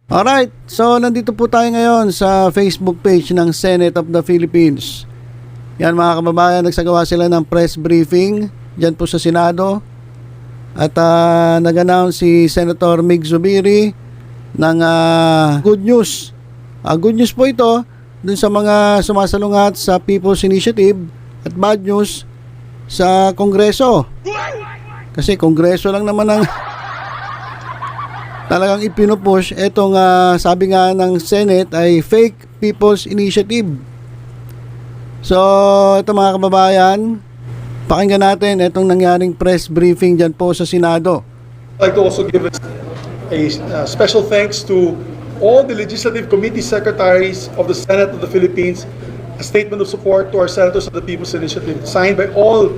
Alright, so nandito po tayo ngayon sa Facebook page ng Senate of the Philippines. Yan mga kababayan, nagsagawa sila ng press briefing dyan po sa Senado. At nag-announce si Senator Mig Zubiri ng good news. Good news po ito dun sa mga sumasalungat sa People's Initiative at bad news sa Kongreso. Kasi Kongreso lang naman ang talagang ipinupush. Etong sabi nga ng Senate ay fake People's Initiative. So ito mga kababayan, pakinggan natin itong nangyaring press briefing dyan po sa Senado. I'd like to also give a special thanks to all the legislative committee secretaries of the Senate of the Philippines. A statement of support to our senators of the People's Initiative, signed by all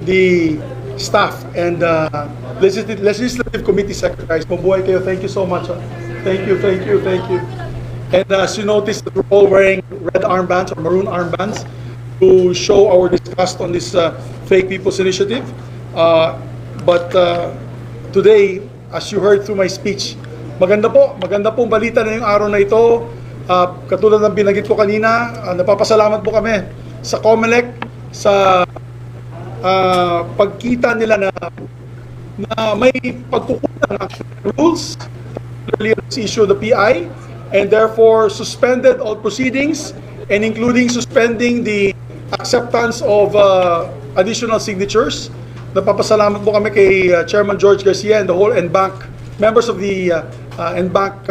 the staff and legislative committee secretaries. Mabuhay kayo. Thank you so much. Thank you. And as you notice, we're all wearing red armbands or maroon armbands to show our disgust on this fake People's Initiative. But today, as you heard through my speech, maganda pong balita na yung araw na ito. Katulad ng binanggit ko kanina, napapasalamat po kami sa COMELEC sa pagkita nila na may pagkukulang ng rules, this issue of the PI, and therefore suspended all proceedings, and including suspending the acceptance of additional signatures. Napapasalamat po kami kay Chairman George Garcia and the whole NBank, members of the NBank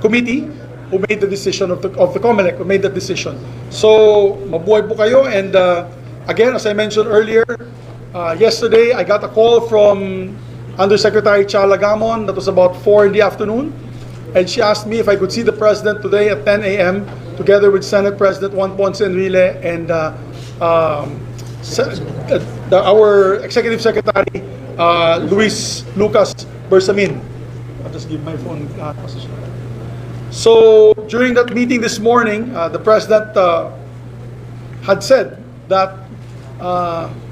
committee who made the decision of the COMELEC, who made that decision. So, mabuhay po kayo. And again, as I mentioned earlier, yesterday I got a call from Undersecretary Chala Gamon. That was about 4 in the afternoon. And she asked me if I could see the President today at 10 a.m. together with Senate President Juan Ponce Enrile and our Executive Secretary, Luis Lucas Bersamin. I'll just give my phone position. So, during that meeting this morning, the President had said that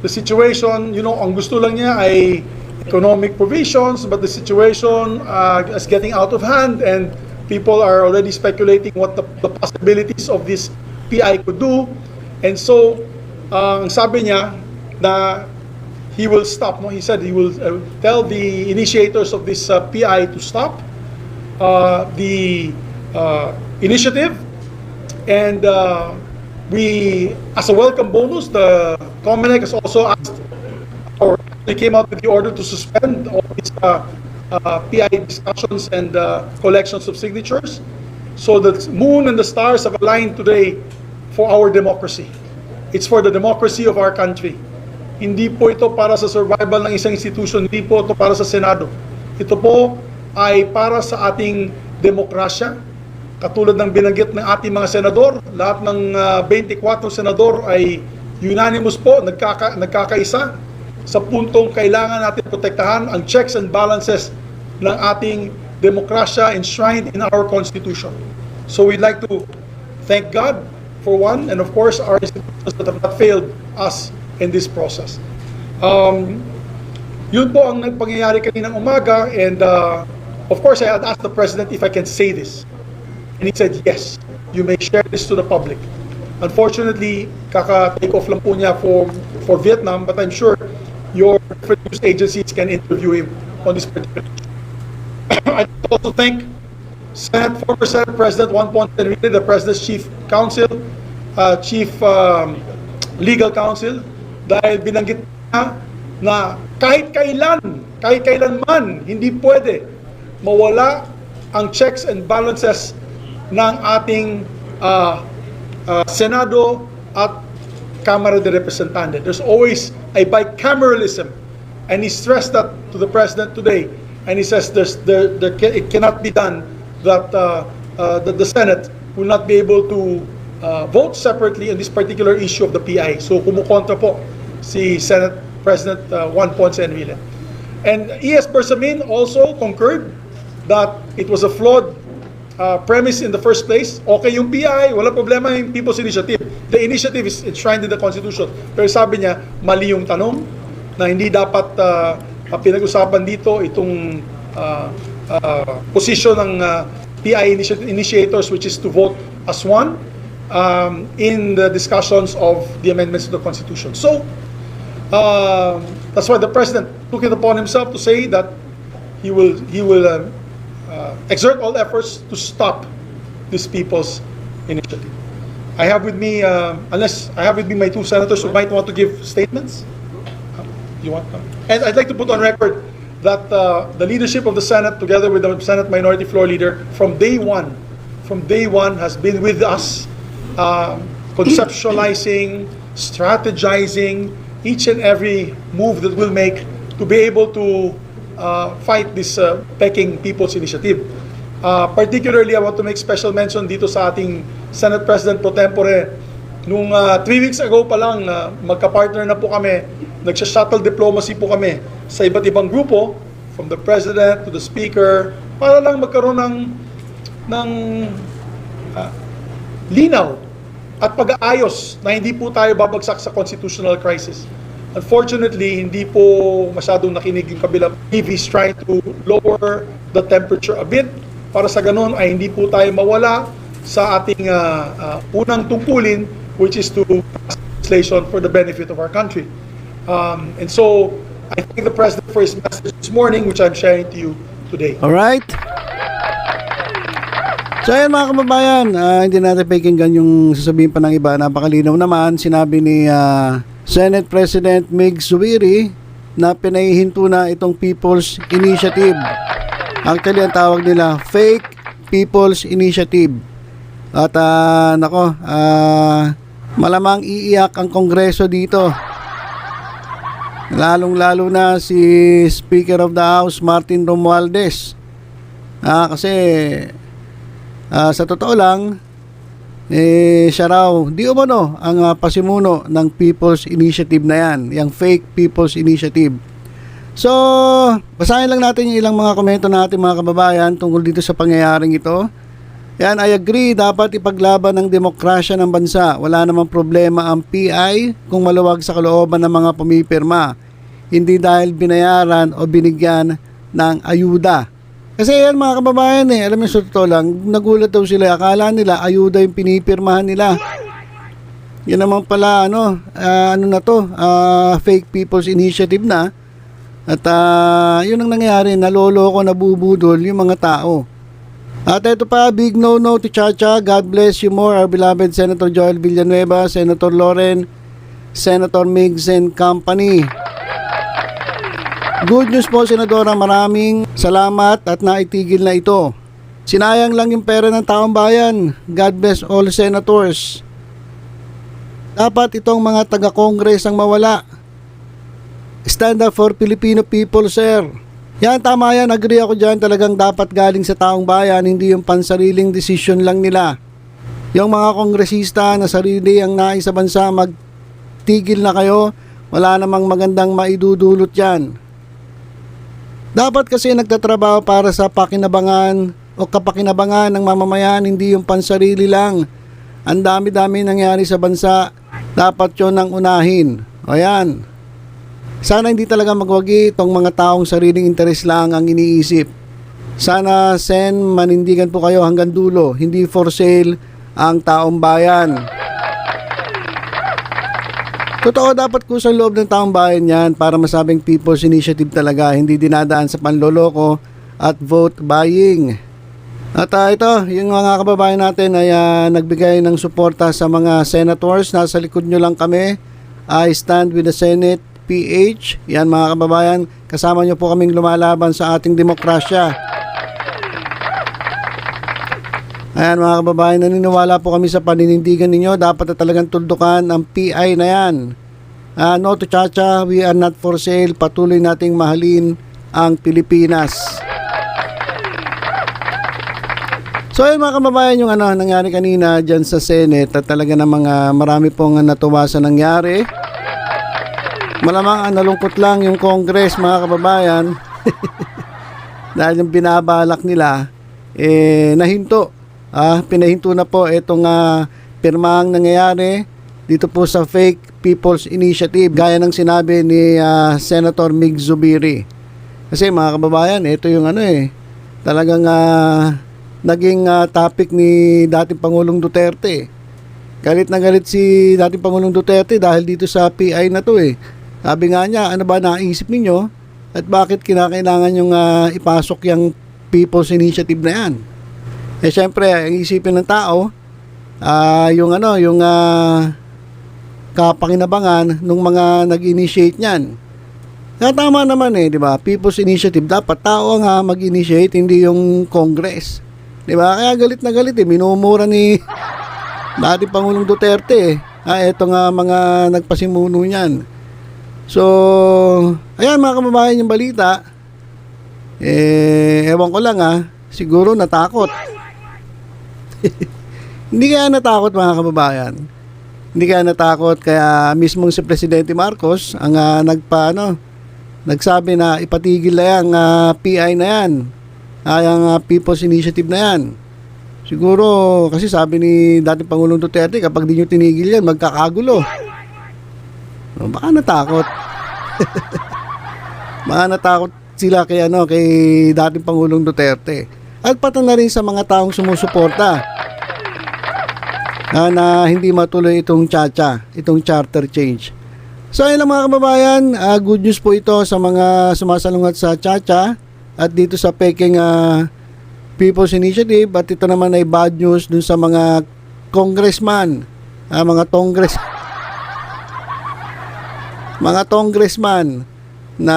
the situation, ang gusto lang niya ay economic provisions, but the situation is getting out of hand and people are already speculating what the possibilities of this PI could do. And so, ang sabi niya na he will stop. He said he will tell the initiators of this PI to stop the initiative, and we, as a welcome bonus, the COMELEC has also asked, or they came out with the order to suspend all these PI discussions and collections of signatures. So the moon and the stars have aligned today for our democracy. It's for the democracy of our country. Hindi po ito para sa survival ng isang institution, hindi po ito para sa Senado. Ito po ay para sa ating demokrasya. Katulad ng binanggit ng ating mga senador, lahat ng 24 senador ay unanimous po, nagkakaisa sa puntong kailangan natin protektahan ang checks and balances ng ating demokrasya enshrined in our Constitution. So we'd like to thank God for one, and of course our institutions that have not failed us in this process. Yun po ang nagpangyayari kaninang umaga, and of course I had asked the President if I can say this. And he said, yes, you may share this to the public. Unfortunately, kaka-take off lang po niya for Vietnam, but I'm sure your different news agencies can interview him on this particular issue. I'd also thank former Senate President Juan Ponce Enrile, the President's Chief Counsel, Chief Legal Counsel, dahil binanggit na kahit kailanman, hindi pwede mawala ang checks and balances ng ating Senado at Cámara de Representantes. There's always a bicameralism, and he stressed that to the President today, and he says it cannot be done that the Senate will not be able to vote separately on this particular issue of the PI. So kumukontra po si Senate President Juan Ponce Enrile. And E.S. Bersamin also concurred that it was a flawed premise in the first place. Okay yung PI, wala problema yung People's Initiative. The initiative is enshrined in the Constitution. Pero sabi niya, mali yung tanong na hindi dapat pinag-usapan dito itong posisyon ng PI initiators, which is to vote as one in the discussions of the amendments to the Constitution. So, that's why the President took it upon himself to say that he will exert all efforts to stop this people's initiative. I have with me, my two senators who might want to give statements. You want? And I'd like to put on record that the leadership of the Senate, together with the Senate Minority Floor Leader, from day one, has been with us, conceptualizing, strategizing each and every move that we'll make to be able to fight this Peking People's Initiative. Particularly, I want to make special mention dito sa ating Senate President Pro Tempore. Nung 3 weeks ago pa lang, magka-partner na po kami, nagsha-shuttle diplomacy po kami sa iba't ibang grupo, from the President to the Speaker, para lang magkaroon ng linaw at pag-aayos na hindi po tayo babagsak sa constitutional crisis. Unfortunately, hindi po masyadong nakinig yung kabilang. EV's trying to lower the temperature a bit para sa ganun ay hindi po tayo mawala sa ating unang tungkulin, which is to pass legislation for the benefit of our country. And so, I thank the President for his message this morning, which I'm sharing to you today. Alright. So ayan mga kababayan, hindi natin pakinggan yung sasabihin pa ng iba. Napakalinaw naman, sinabi ni Senate President Mig Zubiri na pinahihinto na itong People's Initiative. Actually, ang tawag nila, Fake People's Initiative. At malamang iiyak ang Kongreso dito. Lalong-lalo na si Speaker of the House, Martin Romualdez. Kasi sa totoo lang, siya raw, di umano ang pasimuno ng People's Initiative na yan, yung Fake People's Initiative. So, basahin lang natin yung ilang mga komento natin mga kababayan tungkol dito sa pangyayaring ito. Yan, I agree, dapat ipaglaban ng demokrasya ng bansa. Wala namang problema ang PI kung maluwag sa kalooban ng mga pumipirma. Hindi dahil binayaran o binigyan ng ayuda. Kasi yan mga kababayan alam niyo sa totoo lang, nagulat daw sila, akala nila ayuda yung pinipirmahan nila. Yan naman pala Fake People's Initiative na. At yun ang nangyayari, naloloko, nabubudol yung mga tao. At ito pa, big no to Chacha. God bless you more, our beloved Senator Joel Villanueva, Senator Loren, Senator Migs and Company. Good news po, Senadora, maraming salamat at naitigil na ito. Sinayang lang yung pera ng taong bayan. God bless all senators. Dapat itong mga taga-Congress ang mawala. Stand up for Filipino people, sir. Yan, tama yan. Agree ako dyan. Talagang dapat galing sa taong bayan, hindi yung pansariling decision lang nila. Yung mga kongresista na sarili ang nais sa bansa, magtigil na kayo. Wala namang magandang maidudulot yan. Dapat kasi nagtatrabaho para sa pakinabangan o kapakinabangan ng mamamayan, hindi yung pansarili lang. Ang dami-dami nangyari sa bansa, dapat yun ang unahin. O yan. Sana hindi talaga magwagi itong mga taong sariling interes lang ang iniisip. Sana, Sen, manindigan po kayo hanggang dulo. Hindi for sale ang taong bayan. Totoo, dapat kusang loob ng taong bayan yan para masabing People's Initiative talaga, hindi dinadaan sa panloloko at vote buying. At ito, yung mga kababayan natin ay nagbigay ng suporta sa mga senators. Nasa likod nyo lang kami. I stand with the Senate PH. Yan mga kababayan, kasama nyo po kaming lumalaban sa ating demokrasya. Ayan mga kababayan, naniniwala po kami sa paninindigan ninyo. Dapat na talagang tuldukan ang PI na yan. No to Chacha, we are not for sale. Patuloy nating mahalin ang Pilipinas. So ayun mga kababayan, yung nangyari kanina dyan sa Senate at talaga namang marami pong natuwa sa nangyari. Malamang nalungkot lang yung Congress mga kababayan. Dahil yung binabalak nila nahinto. Pinahinto na po itong pirmahang nangyayari dito po sa Fake People's Initiative, gaya ng sinabi ni Senator Mig Zubiri. Kasi mga kababayan, ito yung talagang naging topic ni dating Pangulong Duterte. Galit na galit si dating Pangulong Duterte dahil dito sa PI na to eh. Sabi nga niya, ano ba naisip ninyo at bakit kinakailangan yung ipasok yung People's Initiative na yan? Eh syempre, ang isipin ng tao, yung kapakinabangan ng mga nag-initiate niyan. Kaya tama naman eh, di ba? People's Initiative, dapat tao ang mag-initiate, hindi yung Congress. Di ba? Kaya galit na galit eh, minumura ni dating Pangulong Duterte eh. Ito nga mga nagpasimuno niyan. So, ayan mga kababayan yung balita. Ewan ko lang siguro natakot. Hindi kaya natakot mga kababayan. Hindi kaya natakot, kaya mismong si Presidente Marcos ang nagsabi na ipatigil na yung PI na yan, yung People's Initiative na yan. Siguro kasi sabi ni dating Pangulong Duterte, kapag di nyo tinigil yan, magkakagulo. Baka natakot. Baka natakot sila kay dating Pangulong Duterte. At pati na rin sa mga taong sumusuporta na hindi matuloy itong charter change. So ayun lang mga kababayan, good news po ito sa mga sumasalungat sa Chacha at dito sa Peking People's Initiative, at ito naman ay bad news dun sa mga congressman, mga congressman na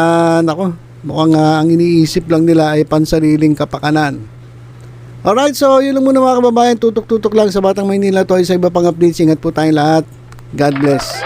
mukhang ang iniisip lang nila ay pansariling kapakanan. Alright, so yun lang muna mga kababayan, tutok-tutok lang sa Batang Maynila to ay sa iba pang updates. Ingat po tayong lahat. God bless.